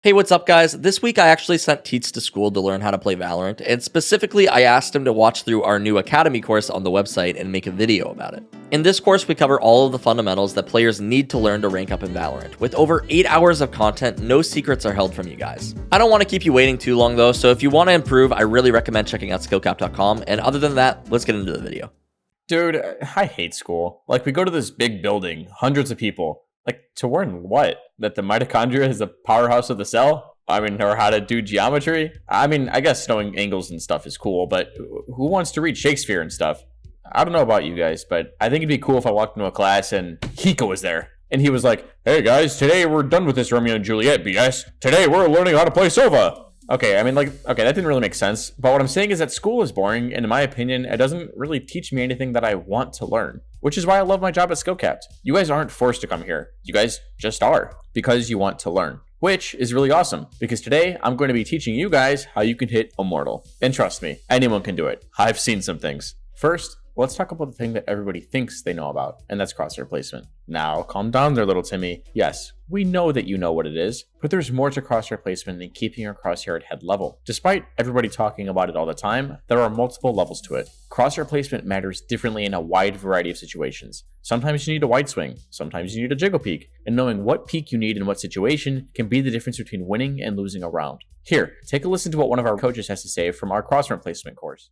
Hey, what's up, guys? This week I actually sent Teets to school to learn how to play Valorant, and specifically I asked him to watch through our new Academy course on the website and make a video about it. In this course, we cover all of the fundamentals that players need to learn to rank up in Valorant. With over 8 hours of content, no secrets are held from you guys. I don't want to keep you waiting too long though, so if you want to improve, I really recommend checking out SkillCapped.com, and other than that, let's get into the video. Dude, I hate school. Like, we go to this big building, hundreds of people. Like, to learn what? That the mitochondria is the powerhouse of the cell? Or how to do geometry? I guess knowing angles and stuff is cool, but who wants to read Shakespeare and stuff? I don't know about you guys, but I think it'd be cool if I walked into a class and Hiko was there. And he was like, hey guys, today we're done with this Romeo and Juliet BS. Today we're learning how to play Sova. Okay, that didn't really make sense. But what I'm saying is that school is boring, and in my opinion, it doesn't really teach me anything that I want to learn. Which is why I love my job at SkillCapped. You guys aren't forced to come here. You guys just are, because you want to learn. Which is really awesome, because today I'm going to be teaching you guys how you can hit Immortal. And trust me, anyone can do it. I've seen some things. First, let's talk about the thing that everybody thinks they know about, and that's Crosshair Replacement. Now, calm down there, little Timmy. Yes, we know that you know what it is, but there's more to Crosshair Replacement than keeping your crosshair at head level. Despite everybody talking about it all the time, there are multiple levels to it. Crosshair Replacement matters differently in a wide variety of situations. Sometimes you need a wide swing, sometimes you need a jiggle peek, and knowing what peek you need in what situation can be the difference between winning and losing a round. Here, take a listen to what one of our coaches has to say from our Crosshair Replacement course.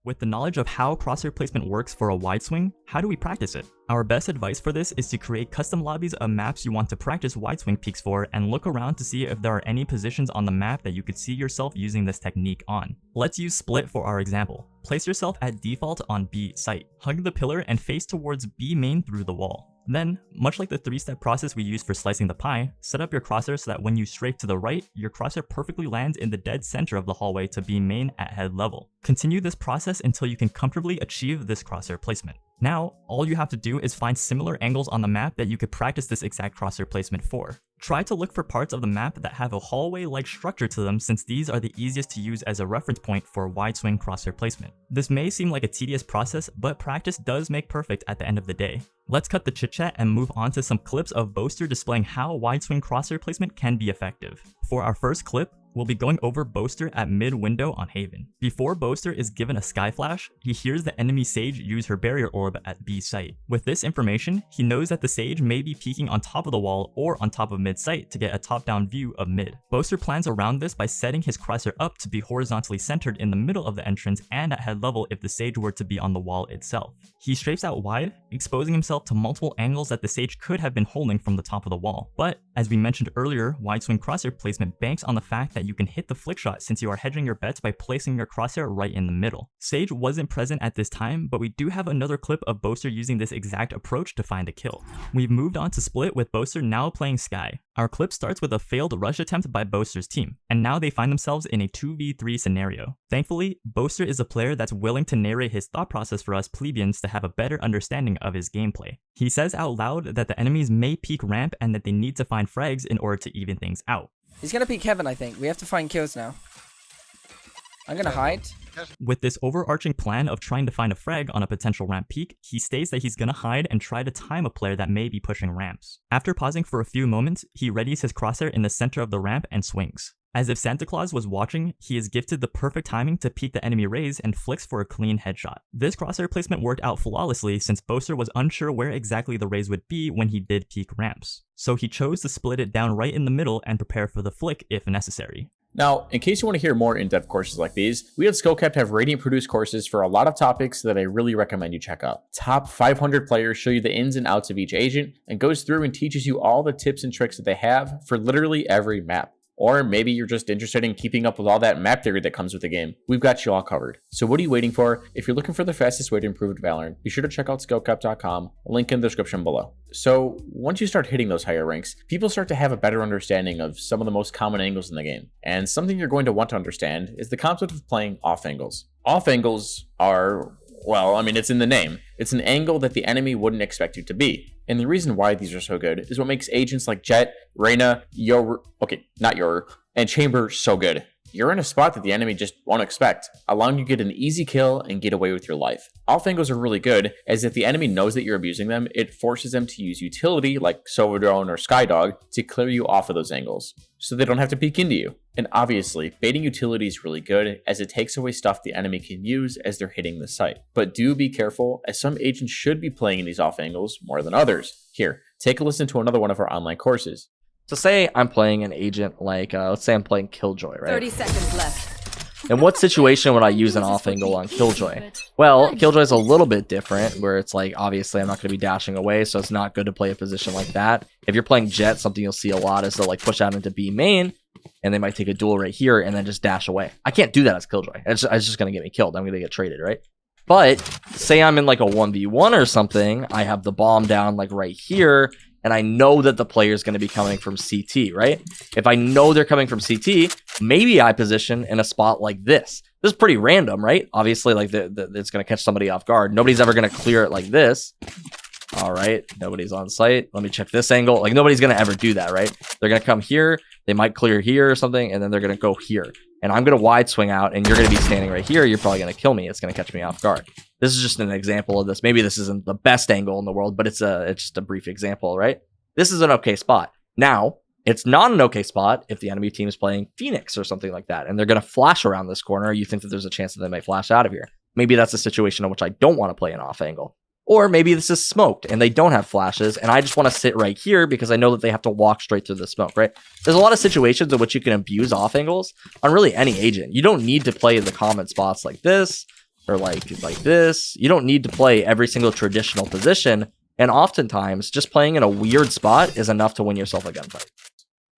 With the knowledge of how crosshair placement works for a wide swing, how do we practice it? Our best advice for this is to create custom lobbies of maps you want to practice wide swing peaks for and look around to see if there are any positions on the map that you could see yourself using this technique on. Let's use Split for our example. Place yourself at default on B site, hug the pillar and face towards B main through the wall. Then, much like the 3-step process we use for slicing the pie, set up your crosshair so that when you strafe to the right, your crosshair perfectly lands in the dead center of the hallway to be main at head level. Continue this process until you can comfortably achieve this crosshair placement. Now, all you have to do is find similar angles on the map that you could practice this exact crosshair placement for. Try to look for parts of the map that have a hallway-like structure to them, since these are the easiest to use as a reference point for wide swing crosshair placement. This may seem like a tedious process, but practice does make perfect at the end of the day. Let's cut the chit chat and move on to some clips of Boaster displaying how wide swing crosshair placement can be effective. For our first clip, we'll be going over Boaster at mid window on Haven. Before Boaster is given a sky flash, he hears the enemy Sage use her barrier orb at B site. With this information, he knows that the Sage may be peeking on top of the wall or on top of mid site to get a top-down view of mid. Boaster plans around this by setting his crosshair up to be horizontally centered in the middle of the entrance and at head level if the Sage were to be on the wall itself. He strafes out wide, exposing himself to multiple angles that the Sage could have been holding from the top of the wall. But, as we mentioned earlier, wide swing crosshair placement banks on the fact that you can hit the flick shot since you are hedging your bets by placing your crosshair right in the middle. Sage wasn't present at this time, but we do have another clip of Boaster using this exact approach to find a kill. We've moved on to Split with Boaster now playing Sky. Our clip starts with a failed rush attempt by Boaster's team, and now they find themselves in a 2v3 scenario. Thankfully, Boaster is a player that's willing to narrate his thought process for us plebeians to have a better understanding of his gameplay. He says out loud that the enemies may peek ramp and that they need to find frags in order to even things out. He's gonna peek heaven, I think. We have to find kills now. I'm gonna hide. With this overarching plan of trying to find a frag on a potential ramp peak, he states that he's gonna hide and try to time a player that may be pushing ramps. After pausing for a few moments, he readies his crosshair in the center of the ramp and swings. As if Santa Claus was watching, he is gifted the perfect timing to peek the enemy raise and flicks for a clean headshot. This crosshair placement worked out flawlessly since Boaster was unsure where exactly the raise would be when he did peek ramps. So he chose to split it down right in the middle and prepare for the flick if necessary. Now, in case you want to hear more in-depth courses like these, we at SkillCapped have Radiant produced courses for a lot of topics that I really recommend you check out. Top 500 players show you the ins and outs of each agent and goes through and teaches you all the tips and tricks that they have for literally every map. Or maybe you're just interested in keeping up with all that map theory that comes with the game. We've got you all covered. So what are you waiting for? If you're looking for the fastest way to improve at Valorant, be sure to check out SkillCapped.com, link in the description below. So once you start hitting those higher ranks, people start to have a better understanding of some of the most common angles in the game. And something you're going to want to understand is the concept of playing off angles. Off angles are, it's in the name. It's an angle that the enemy wouldn't expect you to be. And the reason why these are so good is what makes agents like Jett, Reyna, and Chamber so good. you're in a spot that the enemy just won't expect, allowing you to get an easy kill and get away with your life. Off angles are really good, as if the enemy knows that you're abusing them, it forces them to use utility like Sova Drone or Skydog to clear you off of those angles, so they don't have to peek into you. And obviously, baiting utility is really good, as it takes away stuff the enemy can use as they're hitting the site. But do be careful, as some agents should be playing in these off angles more than others. Here, take a listen to another one of our online courses. So say I'm playing an agent like, let's say I'm playing Killjoy, right? 30 seconds left. In what situation would I use an off angle on Killjoy? Well, Killjoy's a little bit different, where it's like, obviously I'm not going to be dashing away, so it's not good to play a position like that. If you're playing Jet, something you'll see a lot is they'll like push out into B main, and they might take a duel right here and then just dash away. I can't do that as Killjoy. It's just going to get me killed. I'm going to get traded, right? But say I'm in like a 1v1 or something, I have the bomb down like right here, and I know that the player is going to be coming from CT, right? If I know they're coming from CT, maybe I position in a spot like this. This is pretty random, right? Obviously, like it's going to catch somebody off guard. Nobody's ever going to clear it like this. All right, nobody's on site. Let me check this angle. Like, nobody's going to ever do that, right? They're going to come here. They might clear here or something, and then they're going to go here. And I'm going to wide swing out, and you're going to be standing right here. You're probably going to kill me. It's going to catch me off guard. This is just an example of this. Maybe this isn't the best angle in the world, but it's just a brief example, right? This is an okay spot. Now, it's not an okay spot if the enemy team is playing Phoenix or something like that, and they're going to flash around this corner. You think that there's a chance that they might flash out of here. Maybe that's a situation in which I don't want to play an off angle. Or maybe this is smoked and they don't have flashes, and I just want to sit right here because I know that they have to walk straight through the smoke, right? There's a lot of situations in which you can abuse off angles on really any agent. You don't need to play the common spots like this or like this. You don't need to play every single traditional position. And oftentimes, just playing in a weird spot is enough to win yourself a gunfight.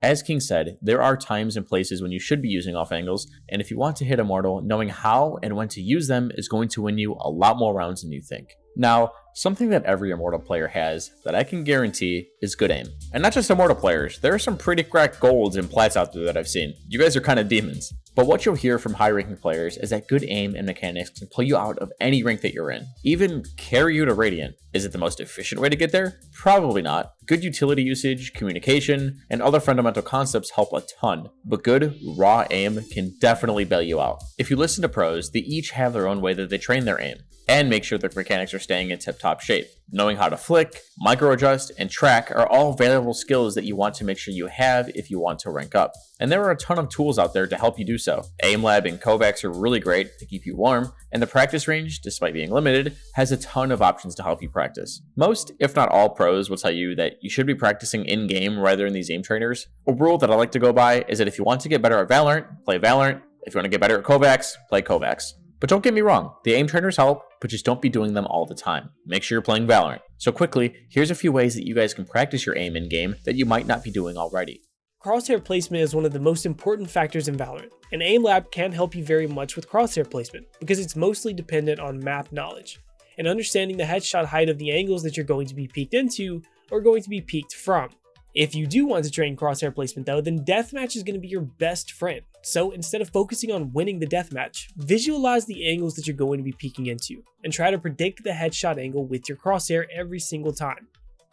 As King said, there are times and places when you should be using off angles, and if you want to hit Immortal, knowing how and when to use them is going to win you a lot more rounds than you think. Now, something that every Immortal player has that I can guarantee is good aim. And not just Immortal players, there are some pretty cracked golds and plats out there that I've seen. You guys are kind of demons. But what you'll hear from high-ranking players is that good aim and mechanics can pull you out of any rank that you're in, even carry you to Radiant. Is it the most efficient way to get there? Probably not. Good utility usage, communication, and other fundamental concepts help a ton, but good, raw aim can definitely bail you out. If you listen to pros, they each have their own way that they train their aim, and make sure their mechanics are staying in tip-top shape. Knowing how to flick, micro-adjust, and track are all valuable skills that you want to make sure you have if you want to rank up. And there are a ton of tools out there to help you do so. AimLab and Kovacs are really great to keep you warm, and the practice range, despite being limited, has a ton of options to help you practice. Most, if not all, pros will tell you that you should be practicing in-game rather than these aim trainers. A rule that I like to go by is that if you want to get better at Valorant, play Valorant. If you want to get better at Kovacs, play Kovacs. But don't get me wrong, the aim trainers help, but just don't be doing them all the time. Make sure you're playing Valorant. So quickly, here's a few ways that you guys can practice your aim in-game that you might not be doing already. Crosshair placement is one of the most important factors in Valorant, and AimLab can help you very much with crosshair placement because it's mostly dependent on map knowledge and understanding the headshot height of the angles that you're going to be peeked into or going to be peeked from. If you do want to train crosshair placement though, then deathmatch is going to be your best friend. So instead of focusing on winning the deathmatch, visualize the angles that you're going to be peeking into and try to predict the headshot angle with your crosshair every single time.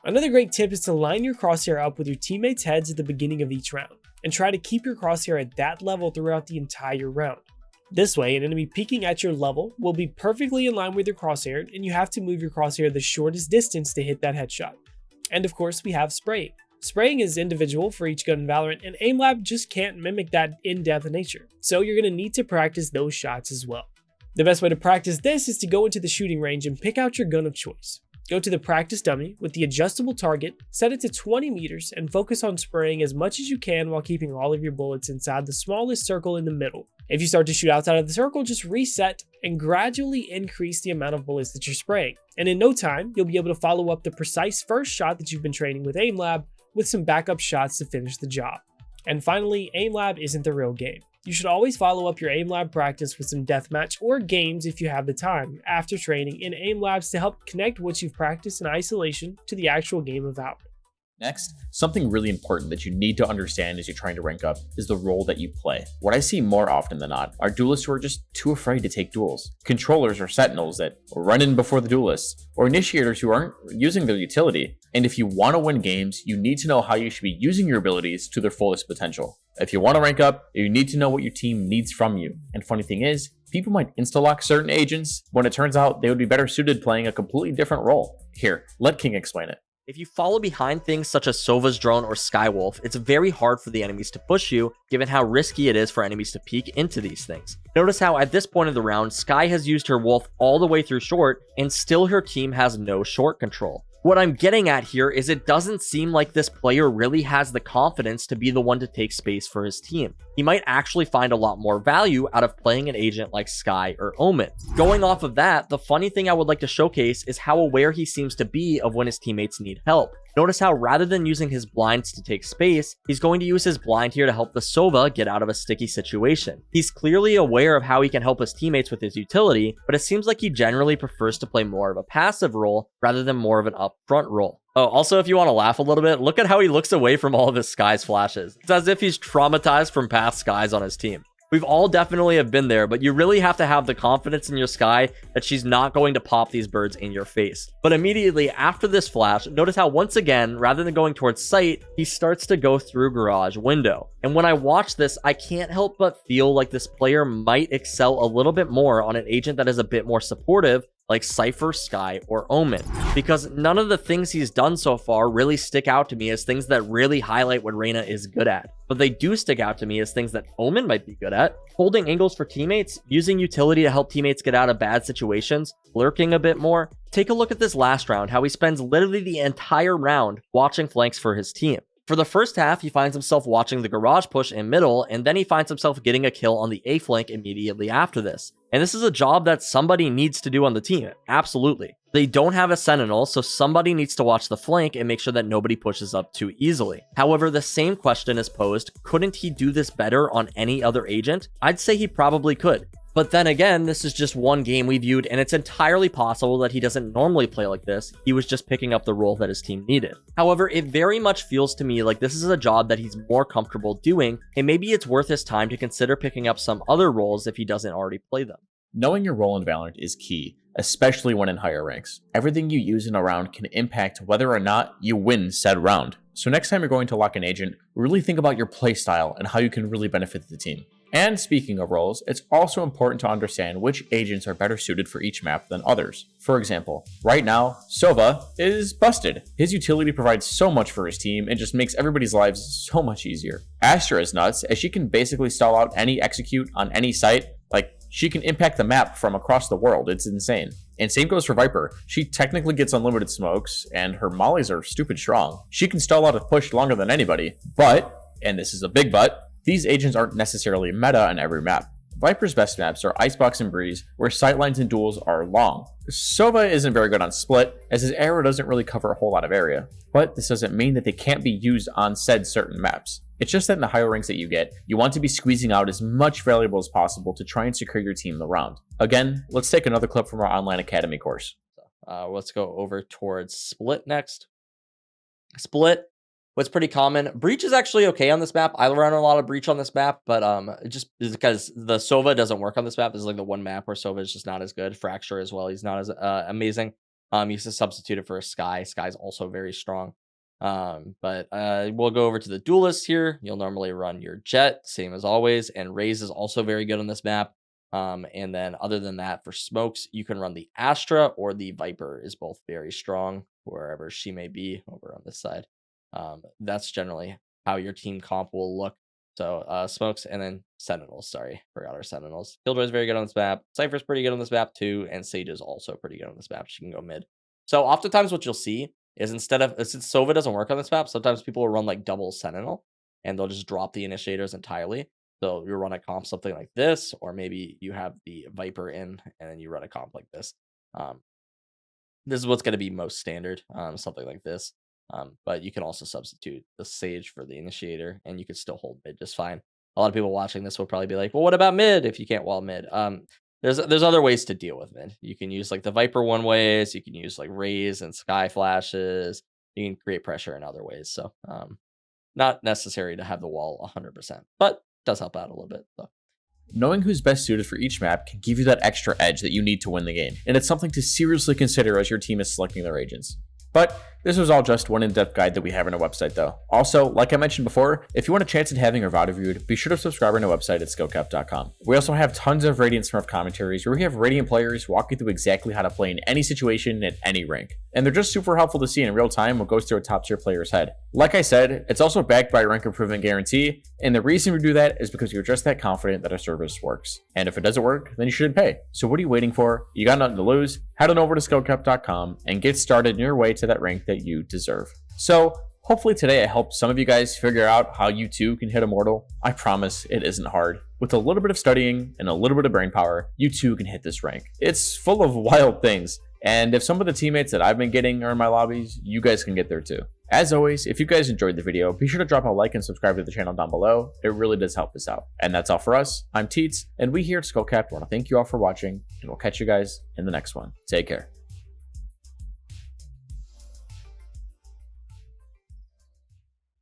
Another great tip is to line your crosshair up with your teammates' heads at the beginning of each round and try to keep your crosshair at that level throughout the entire round. This way, an enemy peeking at your level will be perfectly in line with your crosshair, and you have to move your crosshair the shortest distance to hit that headshot. And of course, we have spraying. Spraying is individual for each gun in Valorant, and AimLab just can't mimic that in-depth nature, so you're going to need to practice those shots as well. The best way to practice this is to go into the shooting range and pick out your gun of choice. Go to the practice dummy with the adjustable target, set it to 20 meters, and focus on spraying as much as you can while keeping all of your bullets inside the smallest circle in the middle. If you start to shoot outside of the circle, just reset and gradually increase the amount of bullets that you're spraying. And in no time, you'll be able to follow up the precise first shot that you've been training with AimLab with some backup shots to finish the job. And finally, AimLab isn't the real game. You should always follow up your AimLab practice with some deathmatch or games if you have the time after training in AimLabs to help connect what you've practiced in isolation to the actual game of Valorant. Next, something really important that you need to understand as you're trying to rank up is the role that you play. What I see more often than not are duelists who are just too afraid to take duels, controllers or sentinels that run in before the duelists, or initiators who aren't using their utility. And if you want to win games, you need to know how you should be using your abilities to their fullest potential. If you want to rank up, you need to know what your team needs from you. And funny thing is, people might insta-lock certain agents when it turns out they would be better suited playing a completely different role. Here, let King explain it. If you follow behind things such as Sova's drone or Skywolf, it's very hard for the enemies to push you, given how risky it is for enemies to peek into these things. Notice how at this point of the round, Skye has used her Wolf all the way through short, and still her team has no short control. What I'm getting at here is it doesn't seem like this player really has the confidence to be the one to take space for his team. He might actually find a lot more value out of playing an agent like Skye or Omen. Going off of that, the funny thing I would like to showcase is how aware he seems to be of when his teammates need help. Notice how rather than using his blinds to take space, he's going to use his blind here to help the Sova get out of a sticky situation. He's clearly aware of how he can help his teammates with his utility, but it seems like he generally prefers to play more of a passive role rather than more of an upfront role. Oh, also, if you want to laugh a little bit, look at how he looks away from all of his Skye's flashes. It's as if he's traumatized from past Skies on his team. We've all definitely have been there, but you really have to have the confidence in your Skye that she's not going to pop these birds in your face. But immediately after this flash, notice how once again, rather than going towards sight, he starts to go through garage window. And when I watch this, I can't help but feel like this player might excel a little bit more on an agent that is a bit more supportive, like Cypher, Skye, or Omen, because none of the things he's done so far really stick out to me as things that really highlight what Reyna is good at. But they do stick out to me as things that Omen might be good at: holding angles for teammates, using utility to help teammates get out of bad situations, lurking a bit more. Take a look at this last round, how he spends literally the entire round watching flanks for his team. For the first half, he finds himself watching the garage push in middle, and then he finds himself getting a kill on the A flank immediately after this. And this is a job that somebody needs to do on the team, absolutely. They don't have a sentinel, so somebody needs to watch the flank and make sure that nobody pushes up too easily. However, the same question is posed: couldn't he do this better on any other agent? I'd say he probably could. But then again, this is just one game we viewed, and it's entirely possible that he doesn't normally play like this. He was just picking up the role that his team needed. However, it very much feels to me like this is a job that he's more comfortable doing, and maybe it's worth his time to consider picking up some other roles if he doesn't already play them. Knowing your role in Valorant is key, especially when in higher ranks. Everything you use in a round can impact whether or not you win said round. So next time you're going to lock an agent, really think about your playstyle and how you can really benefit the team. And speaking of roles, it's also important to understand which agents are better suited for each map than others. For example, right now, Sova is busted. His utility provides so much for his team and just makes everybody's lives so much easier. Astra is nuts, as she can basically stall out any execute on any site. Like, she can impact the map from across the world. It's insane. And same goes for Viper. She technically gets unlimited smokes, and her mollies are stupid strong. She can stall out a push longer than anybody, but, and this is a big but, these agents aren't necessarily meta on every map. Viper's best maps are Icebox and Breeze, where sightlines and duels are long. Sova isn't very good on Split, as his arrow doesn't really cover a whole lot of area. But this doesn't mean that they can't be used on said certain maps. It's just that in the higher ranks that you get, you want to be squeezing out as much valuable as possible to try and secure your team the round. Again, let's take another clip from our online academy course. Let's go over towards Split next. Split, what's pretty common. Breach is actually okay on this map. I run a lot of Breach on this map, but just because the Sova doesn't work on this map. This is like the one map where Sova is just not as good. Fracture as well, he's not as amazing. He's a substitute for a Skye. Skye's also very strong. But we'll go over to the duelist here. You'll normally run your Jet, same as always, and Raze is also very good on this map. And then other than that, for smokes, you can run the Astra or the Viper is both very strong, wherever she may be over on this side. That's generally how your team comp will look. So smokes and then Sentinels. Sorry, forgot our Sentinels. Killjoy is very good on this map. Cypher's pretty good on this map too, and Sage is also pretty good on this map. She can go mid. So oftentimes what you'll see is instead of, since Sova doesn't work on this map, sometimes people will run like double Sentinel and they'll just drop the initiators entirely. So you run a comp something like this, or maybe you have the Viper in and then you run a comp like this. This is what's going to be most standard, something like this. But you can also substitute the Sage for the initiator and you can still hold mid just fine. A lot of people watching this will probably be like, well, what about mid if you can't wall mid? There's other ways to deal with mid. You can use like the Viper one ways. You can use like Raze and Sky Flashes. you can create pressure in other ways. So not necessary to have the wall 100%, but does help out a little bit. So. Knowing who's best suited for each map can give you that extra edge that you need to win the game, and it's something to seriously consider as your team is selecting their agents. But this was all just one in-depth guide that we have on our website though. Also, like I mentioned before, if you want a chance at having our VOD reviewed, be sure to subscribe on our website at SkillCapped.com. We also have tons of Radiant Smurf commentaries where we have Radiant players walk you through exactly how to play in any situation at any rank. And they're just super helpful to see in real time what goes through a top tier player's head. Like I said, it's also backed by a rank improvement guarantee, and the reason we do that is because you're just that confident that our service works. And if it doesn't work, then you shouldn't pay. So what are you waiting for? You got nothing to lose. Head on over to SkillCapped.com and get started on your way to that rank that you deserve. So hopefully today I helped some of you guys figure out how you too can hit Immortal. I promise it isn't hard. With a little bit of studying and a little bit of brain power, you too can hit this rank. It's full of wild things. And if some of the teammates that I've been getting are in my lobbies, you guys can get there too. As always, if you guys enjoyed the video, be sure to drop a like and subscribe to the channel down below. It really does help us out. And that's all for us. I'm Teets, and we here at SkillCapped want to thank you all for watching, and we'll catch you guys in the next one. Take care.